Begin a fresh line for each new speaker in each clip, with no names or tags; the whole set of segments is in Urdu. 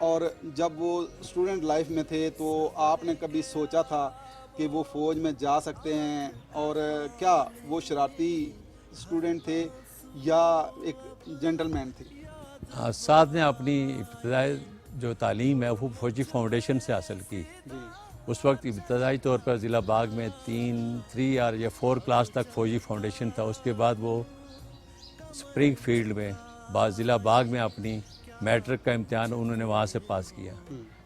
اور جب وہ اسٹوڈنٹ لائف میں تھے تو آپ نے کبھی سوچا تھا کہ وہ فوج میں جا سکتے ہیں؟ اور کیا وہ شرارتی اسٹوڈنٹ تھے یا ایک جینٹل مین تھے؟
سعد نے اپنی ابتدائی جو تعلیم ہے وہ فوجی فاؤنڈیشن سے حاصل کی.
جی
اس وقت ابتدائی طور پر ضلع باغ میں 3 یا 4 کلاس تک فوجی فاؤنڈیشن تھا. اس کے بعد وہ اسپرنگ فیلڈ میں ضلع باغ میں اپنی میٹرک کا امتحان انہوں نے وہاں سے پاس کیا.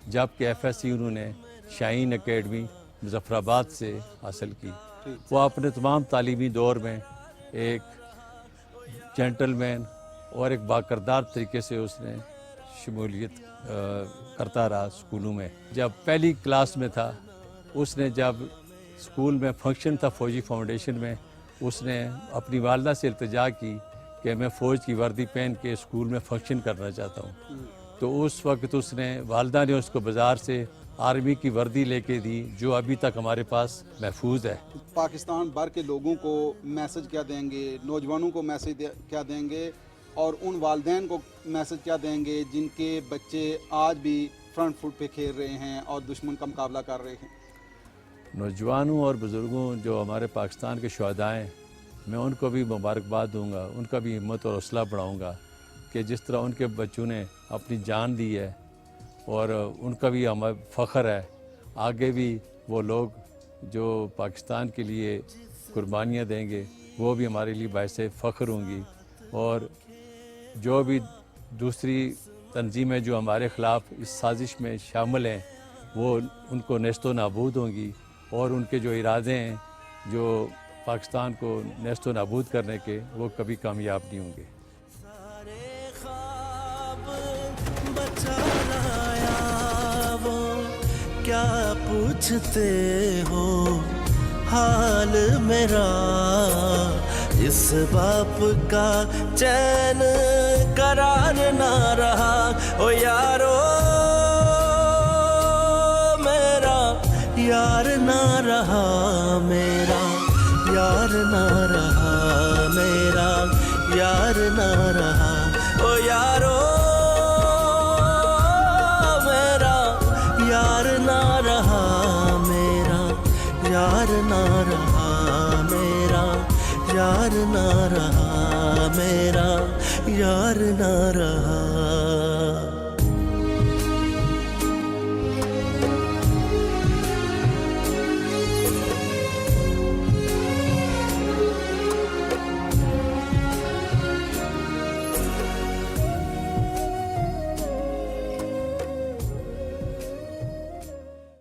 جبکہ FSC انہوں نے شاہین اکیڈمی مظفر آباد سے حاصل کی. وہ اپنے تمام تعلیمی دور میں ایک جینٹل مین اور ایک باکردار طریقے سے اس نے شمولیت کرتا رہا اسکولوں میں. جب پہلی کلاس میں تھا اس نے جب اسکول میں فنکشن تھا فوجی فاؤنڈیشن میں اس نے اپنی والدہ سے التجا کی کہ میں فوج کی وردی پہن کے اسکول میں فنکشن کرنا چاہتا ہوں. تو اس وقت اس نے والدہ نے اس کو بازار سے آرمی کی وردی لے کے دی جو ابھی تک ہمارے پاس محفوظ ہے.
پاکستان بھر کے لوگوں کو میسج کیا دیں گے، نوجوانوں کو میسج کیا دیں گے، اور ان والدین کو میسج کیا دیں گے جن کے بچے آج بھی فرنٹ فٹ پہ کھیل رہے ہیں اور دشمن کا مقابلہ کر رہے ہیں؟
نوجوانوں اور بزرگوں جو ہمارے پاکستان کے شہداء ہیں میں ان کو بھی مبارکباد دوں گا، ان کا بھی ہمت اور حوصلہ بڑھاؤں گا کہ جس طرح ان کے بچوں نے اپنی جان دی ہے اور ان کا بھی ہمیں فخر ہے. آگے بھی وہ لوگ جو پاکستان کے لیے قربانیاں دیں گے وہ بھی ہمارے لیے باعث فخر ہوں گی. اور جو بھی دوسری تنظیمیں جو ہمارے خلاف اس سازش میں شامل ہیں وہ ان کو نیست و نابود ہوں گی، اور ان کے جو ارادے ہیں جو پاکستان کو نیست و نابود کرنے کے وہ کبھی کامیاب نہیں ہوں گے.
سارے خواب بچا لایا وہ کیا پوچھتے ہو حال میرا، اس باپ کا چین قرار نہ رہا او یارو میرا، یار نہ رہا میرا، یار نہ رہا میرا، یار نہ رہا او یارو میرا، یار نہ رہا میرا، یار نہ رہا میرا، یار نہ رہا میرا، یار نہ رہا.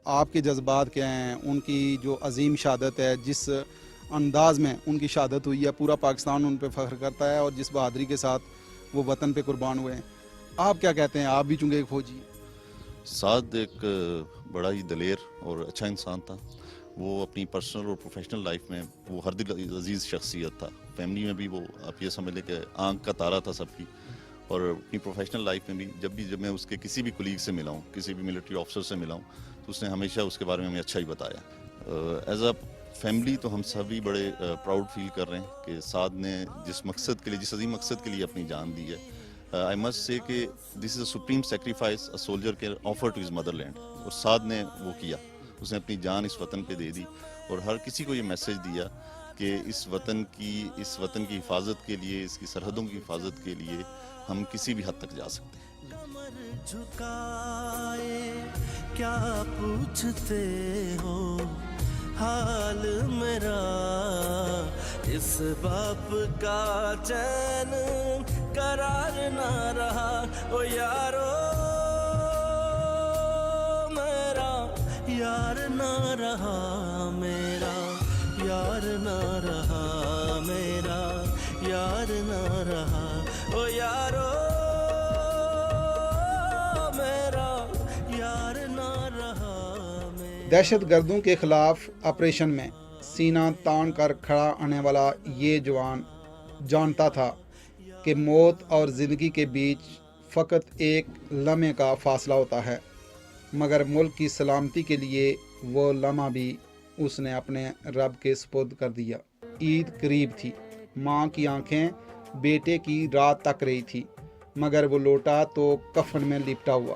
آپ کے جذبات کیا ہیں؟ ان کی جو عظیم شہادت ہے، جس انداز میں ان کی شہادت ہوئی ہے، پورا پاکستان ان پہ فخر کرتا ہے، اور جس بہادری کے ساتھ وہ وطن پہ قربان ہوئے ہیں، آپ کیا کہتے ہیں؟ آپ بھی چونکہ ایک فوجی ہیں.
سعد ایک بڑا ہی دلیر اور اچھا انسان تھا. وہ اپنی پرسنل اور پروفیشنل لائف میں وہ ہر دل عزیز شخصیت تھا. فیملی میں بھی وہ آپ یہ سمجھ لیں کہ آنکھ کا تارا تھا سب کی، اور اپنی پروفیشنل لائف میں بھی جب میں اس کے کسی بھی کولیگ سے ملا ہوں، کسی بھی ملٹری آفیسر سے ملا ہوں، تو اس نے ہمیشہ اس کے بارے میں ہمیں اچھا ہی بتایا. ایز اے فیملی تو ہم سبھی بڑے پراؤڈ فیل کر رہے ہیں کہ سعد نے جس مقصد کے لیے، جس عظیم مقصد کے لیے اپنی جان دی ہے. I must say کہ this is a supreme sacrifice a soldier can offer to his motherland. اور سعد نے وہ کیا، اس نے اپنی جان اس وطن پہ دے دی، اور ہر کسی کو یہ میسج دیا کہ اس وطن کی حفاظت کے لیے، اس کی سرحدوں کی حفاظت کے لیے ہم کسی بھی حد تک جا سکتے ہیں.
کمر جھکائے کیا پوچھتے ہو حال میرا، اس باپ کا چین قرار نہ رہا او یارو میرا، یار نہ رہا میرا، یار نہ رہا میرا، یار نہ رہا او یارو میرا، یار نہ رہا میرا.
دہشت گردوں کے خلاف آپریشن میں سینہ تان کر کھڑا آنے والا یہ جوان جانتا تھا کہ موت اور زندگی کے بیچ فقط ایک لمحے کا فاصلہ ہوتا ہے، مگر ملک کی سلامتی کے لیے وہ لمحہ بھی اس نے اپنے رب کے سپرد کر دیا. عید قریب تھی، ماں کی آنکھیں بیٹے کی رات تک رہی تھی، مگر وہ لوٹا تو کفن میں لپٹا ہوا.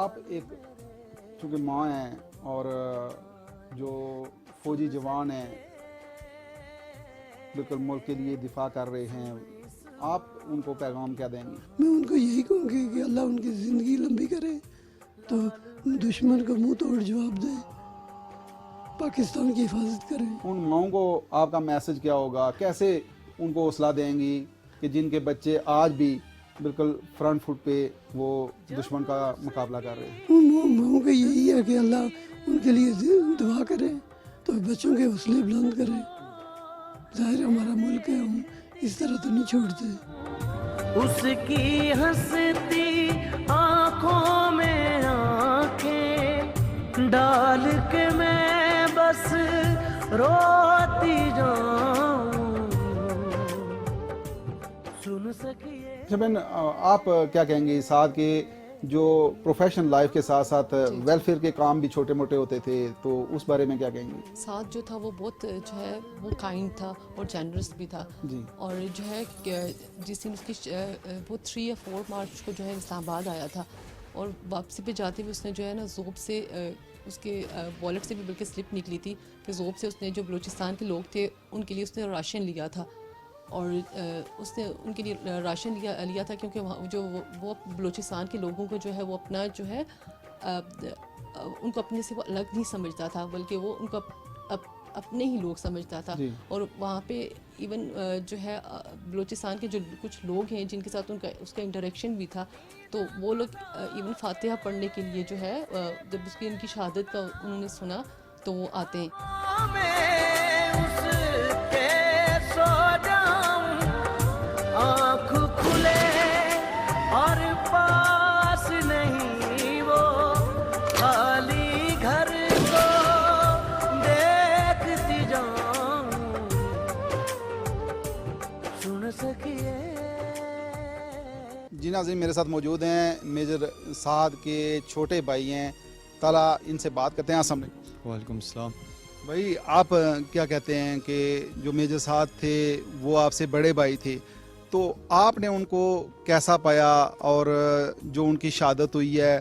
آپ ایک چونکہ ماں ہیں اور جو فوجی جوان ہیں بالکل ملک کے لیے دفاع کر رہے ہیں، آپ ان کو پیغام کیا دیں گے؟
میں ان کو یہی کہوں گی کہ اللہ ان کی زندگی لمبی کرے تو دشمن کو منہ توڑ جواب دیں، پاکستان کی حفاظت کریں۔
ان ماؤں کو آپ کا میسج کیا ہوگا؟ کیسے ان کو حوصلہ دیں گی کہ جن کے بچے آج بھی بالکل فرنٹ فٹ پہ وہ دشمن کا مقابلہ کر رہے ہیں؟
ان ماؤں کا یہی ہے کہ اللہ ان کے لیے دعا کرے تو بچوں کے حوصلے بلند کرے۔ ظاہر ہمارا ملک ہے، ہم اس طرح تو نہیں چھوڑتے۔
اس کی ہنستی آنکھوں میں آنکھیں ڈال کے میں بس روتی جاؤں، سن سکیے۔
بہن آپ کیا کہیں گے ساتھ کے جو پروفیشنل لائف کے ساتھ ساتھ ویلفیئر کے کام بھی چھوٹے موٹے ہوتے تھے، تو اس بارے میں کیا کہیں گے؟
ساتھ جو تھا وہ بہت جو ہے وہ کائنڈ تھا اور جنرس بھی تھا،
جی،
اور جو ہے جس دن اس کی وہ 3 یا 4 مارچ کو جو ہے اسلام آباد آیا تھا، اور واپسی پہ جاتے ہوئے اس نے جو ہے نا ذوب سے اس کے والٹ سے بھی بلکہ سلپ نکلی تھی کہ ذوب سے اس نے جو بلوچستان کے لوگ تھے ان کے لیے اس نے راشن لیا تھا، اور اس نے ان کے لیے راشن لیا تھا کیونکہ وہاں جو وہ بلوچستان کے لوگوں کو جو ہے وہ اپنا جو ہے ان کو اپنے سے وہ الگ نہیں سمجھتا تھا، بلکہ وہ ان کو اپنے ہی لوگ سمجھتا تھا۔ اور وہاں پہ ایون جو ہے بلوچستان کے جو کچھ لوگ ہیں جن کے ساتھ اس کا انٹریکشن بھی تھا، تو وہ لوگ ایون فاتحہ پڑھنے کے لیے جو ہے جب اس کی ان کی شہادت کا انہوں نے سنا تو وہ آتے ہیں۔
میں اس کے سو جاؤں، آنکھ کھلے اور پاس نہیں وہ خالی گھر کو دیکھتی جاؤں، سن سکیے۔
جی ناظرین، میرے ساتھ موجود ہیں میجر سعد کے چھوٹے بھائی ہیں طلحہ، ان سے بات کرتے ہیں۔ السلام علیکم۔
وعلیکم السلام۔
بھائی آپ کیا کہتے ہیں کہ جو میجر سعد تھے وہ آپ سے بڑے بھائی تھے، تو آپ نے ان کو کیسا پایا اور جو ان کی شہادت ہوئی ہے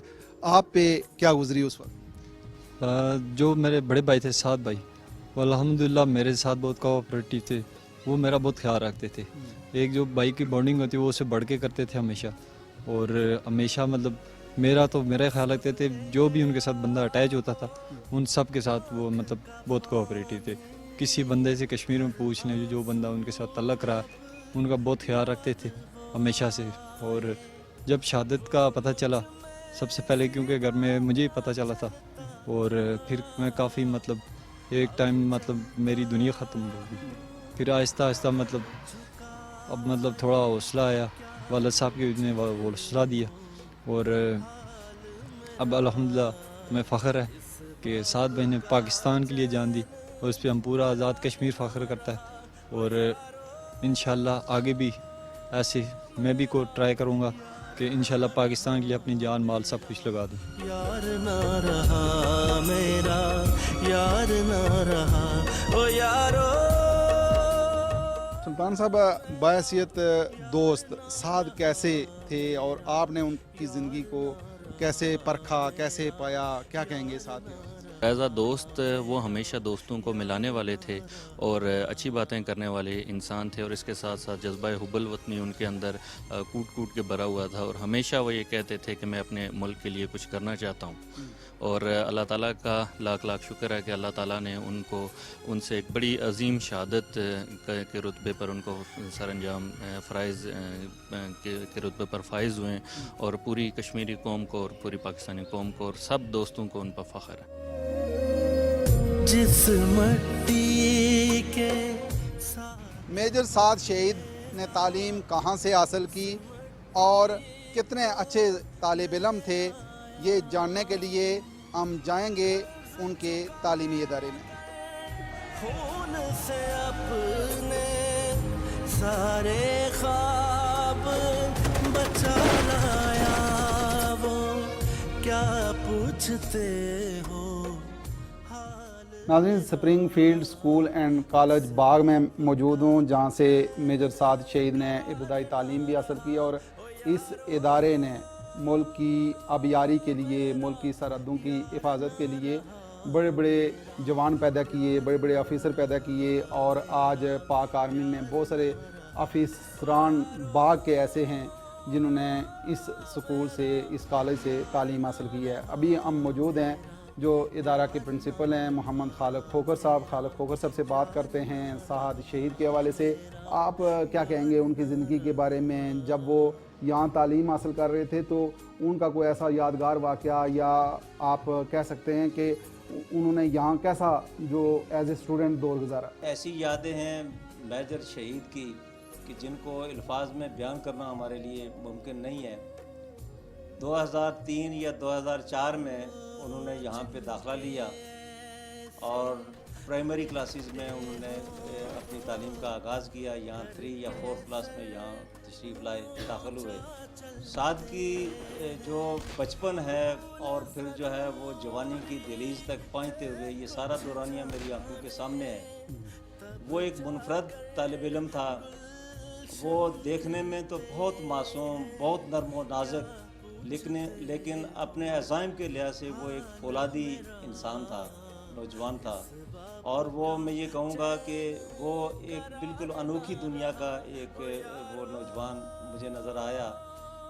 آپ پہ کیا گزری اس وقت؟
جو میرے بڑے بھائی تھے سعد بھائی، وہ الحمدللہ میرے ساتھ بہت کوآپریٹیو تھے، وہ میرا بہت خیال رکھتے تھے۔ ایک جو بھائی کی بانڈنگ ہوتی ہے وہ اسے بڑھ کے کرتے تھے ہمیشہ، اور ہمیشہ مطلب میرا خیال رکھتے تھے۔ جو بھی ان کے ساتھ بندہ اٹیچ ہوتا تھا ان سب کے ساتھ وہ مطلب بہت کوآپریٹیو تھے۔ کسی بندے سے کشمیر میں پوچھ لیں جو بندہ ان کے ساتھ تعلق رہا، ان کا بہت خیال رکھتے تھے ہمیشہ سے۔ اور جب شہادت کا پتہ چلا سب سے پہلے، کیونکہ گھر میں مجھے ہی پتہ چلا تھا، اور پھر میں کافی مطلب ایک ٹائم مطلب میری دنیا ختم ہو گئی۔ پھر آہستہ آہستہ اب تھوڑا حوصلہ آیا، والد صاحب کی نے حوصلہ دیا، اور اب الحمدللہ میں فخر ہے کہ سعد بھائی نے پاکستان کے لیے جان دی، اور اس پہ ہم پورا آزاد کشمیر فخر کرتا ہے۔ اور انشاءاللہ آگے بھی ایسے میں بھی ٹرائی کروں گا کہ انشاءاللہ پاکستان کے لیے اپنی جان مال سب کچھ لگا دوں۔
یار نہ رہا میرا، یار نہ رہا او یارو۔
سلطان صاحب، بحیثیت دوست سعد کیسے تھے اور آپ نے ان کی زندگی کو کیسے پرکھا، کیسے پایا، کیا کہیں گے سعد؟
ایز اے دوست وہ ہمیشہ دوستوں کو ملانے والے تھے اور اچھی باتیں کرنے والے انسان تھے، اور اس کے ساتھ ساتھ جذبہ حب الوطنی ان کے اندر کوٹ کوٹ کے بھرا ہوا تھا، اور ہمیشہ وہ یہ کہتے تھے کہ میں اپنے ملک کے لیے کچھ کرنا چاہتا ہوں۔ اور اللہ تعالیٰ کا لاکھ لاکھ شکر ہے کہ اللہ تعالیٰ نے ان سے ایک بڑی عظیم شہادت کے رتبے پر ان کو سر انجام فرائض کے رتبے پر فائز ہوئے، اور پوری کشمیری قوم کو اور پوری پاکستانی قوم کو اور سب دوستوں کو ان پر فخر ہے۔
جس مٹی کے
میجر سعد شہید نے تعلیم کہاں سے حاصل کی اور کتنے اچھے طالب علم تھے، یہ جاننے کے لیے ہم جائیں گے ان کے تعلیمی ادارے میں۔
خون سے اپنے سارے خواب بچا لایا، وہ کیا پوچھتے ہو؟
ناظرین، spring field school and college باغ میں موجود ہوں، جہاں سے میجر سعد شہید نے ابتدائی تعلیم بھی حاصل کی، اور اس ادارے نے ملک کی آبیاری کے لیے، ملک کی سرحدوں کی حفاظت کے لیے بڑے بڑے جوان پیدا کیے، بڑے بڑے آفیسر پیدا کیے، اور آج پاک آرمی میں بہت سارے آفیسران باغ کے ایسے ہیں جنہوں نے اس سکول سے، اس کالج سے تعلیم حاصل کی ہے۔ ابھی ہم موجود ہیں جو ادارہ کے پرنسپل ہیں محمد خالق کھوکھر صاحب۔ خالق کھوکھر صاحب سے بات کرتے ہیں سعد شہید کے حوالے سے۔ آپ کیا کہیں گے ان کی زندگی کے بارے میں؟ جب وہ یہاں تعلیم حاصل کر رہے تھے تو ان کا کوئی ایسا یادگار واقعہ، یا آپ کہہ سکتے ہیں کہ انہوں نے یہاں کیسا جو ایز اے اسٹوڈنٹ دور گزارا؟
ایسی یادیں ہیں میجر شہید کی کہ جن کو الفاظ میں بیان کرنا ہمارے لیے ممکن نہیں ہے۔ 2003 یا 2004 میں انہوں نے یہاں پہ داخلہ لیا اور پرائمری کلاسز میں انہوں نے اپنی تعلیم کا آغاز کیا۔ یہاں 3 یا 4 کلاس میں یہاں تشریف لائے، داخل ہوئے۔ سعد کی جو بچپن ہے اور پھر جو ہے وہ جوانی کی دہلیز تک پہنچتے ہوئے، یہ سارا دورانیہ میری آنکھوں کے سامنے ہے۔ وہ ایک منفرد طالب علم تھا۔ وہ دیکھنے میں تو بہت معصوم، بہت نرم و نازک، لیکن اپنے عزائم کے لحاظ سے وہ ایک فولادی انسان تھا، نوجوان تھا۔ اور وہ میں یہ کہوں گا کہ وہ ایک بالکل انوکھی دنیا کا ایک وہ نوجوان مجھے نظر آیا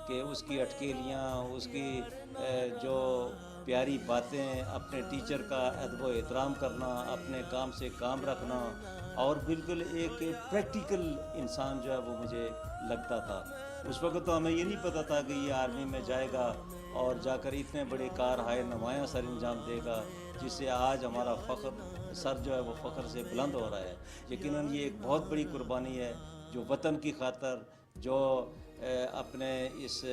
کہ اس کی اٹکیلیاں، اس کی جو پیاری باتیں، اپنے ٹیچر کا ادب و احترام کرنا، اپنے کام سے کام رکھنا، اور بالکل ایک پریکٹیکل انسان جو ہے وہ مجھے لگتا تھا۔ اس وقت تو ہمیں یہ نہیں پتہ تھا کہ یہ آرمی میں جائے گا اور جا کر اتنے بڑے کارہائے نمایاں سر انجام دے گا، جس سے آج ہمارا فخر، سر جو ہے وہ فخر سے بلند ہو رہا ہے۔ یقیناً یہ ایک بہت بڑی قربانی ہے جو وطن کی خاطر، جو اپنے اس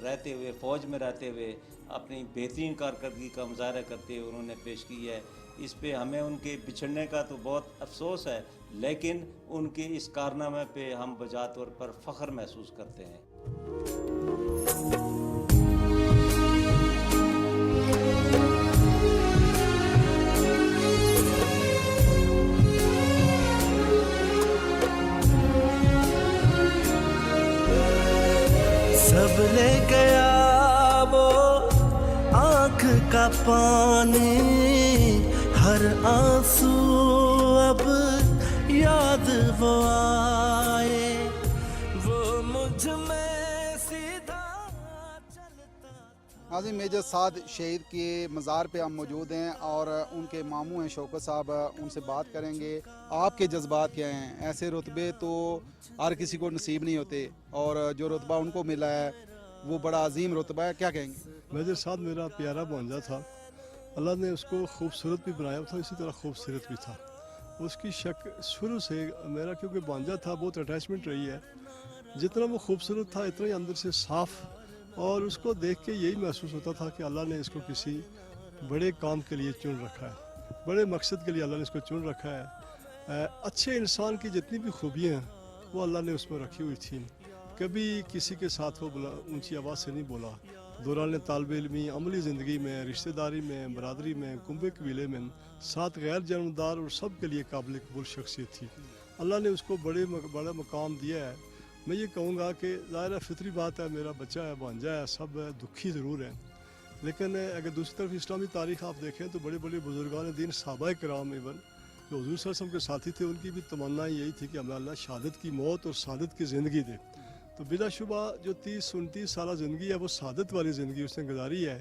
رہتے ہوئے، فوج میں رہتے ہوئے اپنی بہترین کارکردگی کا مظاہرہ کرتے ہوئے انہوں نے پیش کی ہے۔ اس پہ ہمیں ان کے بچھڑنے کا تو بہت افسوس ہے، لیکن ان کے اس کارنامے پہ ہم بجا طور پر فخر محسوس کرتے ہیں۔
سب لے گیا وہ آنکھ کا پانی، ہر آنسو اب یاد وہ آئے، وہ مجھ میں سیدھا چلتا۔
ناظرین، میجر سعد شہید کے مزار پہ ہم موجود ہیں اور ان کے ماموں ہیں شوکت صاحب، ان سے بات کریں گے آپ کے جذبات کیا ہیں؟ ایسے رتبے تو ہر کسی کو نصیب نہیں ہوتے، اور جو رتبہ ان کو ملا ہے وہ بڑا عظیم رتبہ ہے، کیا کہیں گے؟
میجر سعد میرا پیارا بھانجا تھا۔ اللہ نے اس کو خوبصورت بھی بنایا تھا، اسی طرح خوبصورت بھی تھا۔ اس کی شک شروع سے میرا کیونکہ بھانجا تھا، بہت اٹیچمنٹ رہی ہے۔ جتنا وہ خوبصورت تھا اتنا ہی اندر سے صاف، اور اس کو دیکھ کے یہی محسوس ہوتا تھا کہ اللہ نے اس کو کسی بڑے کام کے لیے چن رکھا ہے، بڑے مقصد کے لیے اللہ نے اس کو چن رکھا ہے۔ اچھے انسان کی جتنی بھی خوبیاں ہیں وہ اللہ نے اس میں رکھی ہوئی تھیں۔ کبھی کسی کے ساتھ وہ اونچی آواز سے نہیں بولا۔ دوران طالب علمی، عملی زندگی میں، رشتہ داری میں، برادری میں، کنبے قبیلے میں، ساتھ غیر جانبدار اور سب کے لیے قابل قبول شخصیت تھی۔ اللہ نے اس کو بڑا مقام دیا ہے۔ میں یہ کہوں گا کہ ظاہر فطری بات ہے، میرا بچہ ہے، بھانجا ہے، سب ہے، دکھی ضرور ہے، لیکن اگر دوسری طرف اسلامی تاریخ آپ دیکھیں تو بڑے بڑے بزرگان دین، صحابہ کرام ایون جو حضور صلی اللہ علیہ وسلم کے ساتھی تھے، ان کی بھی تمنا یہی تھی کہ ہمیں اللہ شہادت کی موت اور شہادت کی زندگی دے۔ تو بلا شبہ جو 30-29 سالہ زندگی ہے وہ شہادت والی زندگی اس نے گزاری ہے،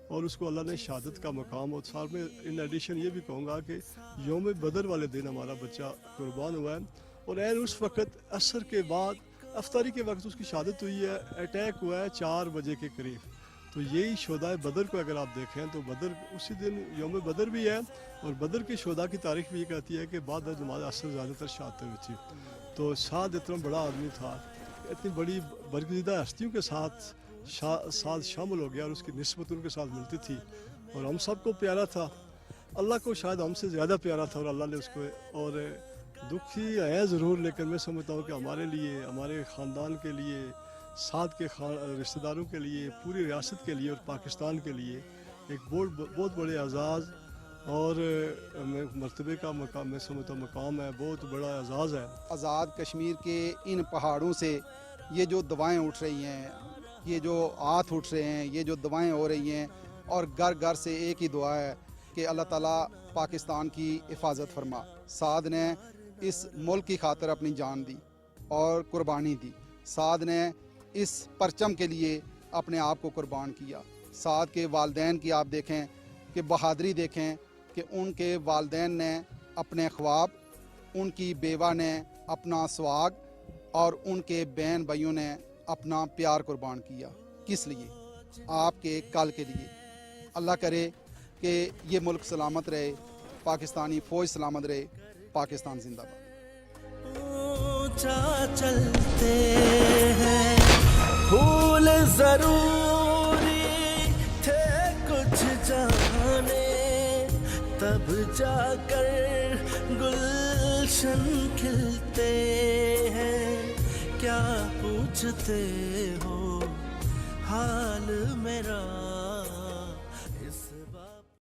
اور اس کو اللہ نے شہادت کا مقام، اور ساتھ میں ان ایڈیشن یہ بھی کہوں گا کہ یوم بدر والے دن ہمارا بچہ قربان ہوا ہے، اور این اس وقت عصر کے بعد افطاری کے وقت اس کی شہادت ہوئی ہے۔ اٹیک ہوا ہے 4 بجے کے قریب۔ تو یہی شہدائے بدر کو اگر آپ دیکھیں تو بدر اسی دن یوم بدر بھی ہے، اور بدر کے شہداء کی تاریخ بھی یہ کہتی ہے کہ بعد نماز عصر زیادہ تر شہادتیں ہوئی تھی۔ تو سعد اتنا بڑا آدمی تھا، اتنی بڑی برگزیدہ ہستیوں کے ساتھ سعد شامل ہو گیا، اور اس کی نسبت ان کے ساتھ ملتی تھی، اور ہم سب کو پیارا تھا۔ اللہ کو شاید ہم سے زیادہ پیارا تھا، اور اللہ نے اس کو، اور دکھی ہے ضرور، لیکن میں سمجھتا ہوں کہ ہمارے لیے، ہمارے خاندان کے لیے، سعد کے رشتہ داروں کے لیے، پوری ریاست کے لیے اور پاکستان کے لیے ایک بہت بڑے اعزاز اور مرتبے کا مقام، میں سمجھتا ہوں مقام ہے، بہت بڑا اعزاز ہے۔
آزاد کشمیر کے ان پہاڑوں سے یہ جو دوائیں اٹھ رہی ہیں، یہ جو ہاتھ اٹھ رہے ہیں, یہ جو دعائیں ہو رہی ہیں, اور گھر گھر سے ایک ہی دعا ہے کہ اللہ تعالیٰ پاکستان کی حفاظت فرما. سعد نے اس ملک کی خاطر اپنی جان دی اور قربانی دی. سعد نے اس پرچم کے لیے اپنے آپ کو قربان کیا. سعد کے والدین کی آپ دیکھیں کہ بہادری دیکھیں کہ ان کے والدین نے اپنے خواب, ان کی بیوہ نے اپنا سواگ, اور ان کے بہن بھائیوں نے اپنا پیار قربان کیا. کس لیے؟ آپ کے کل کے لیے. اللہ کرے کہ یہ ملک سلامت رہے, پاکستانی فوج سلامت رہے. پاکستان زندہ باد.
اونچا چلتے ہیں پھول ضروری تھے کچھ جانے, تب جا کر گلشن کھلتے ہیں. کیا پوچھتے ہو حال میرا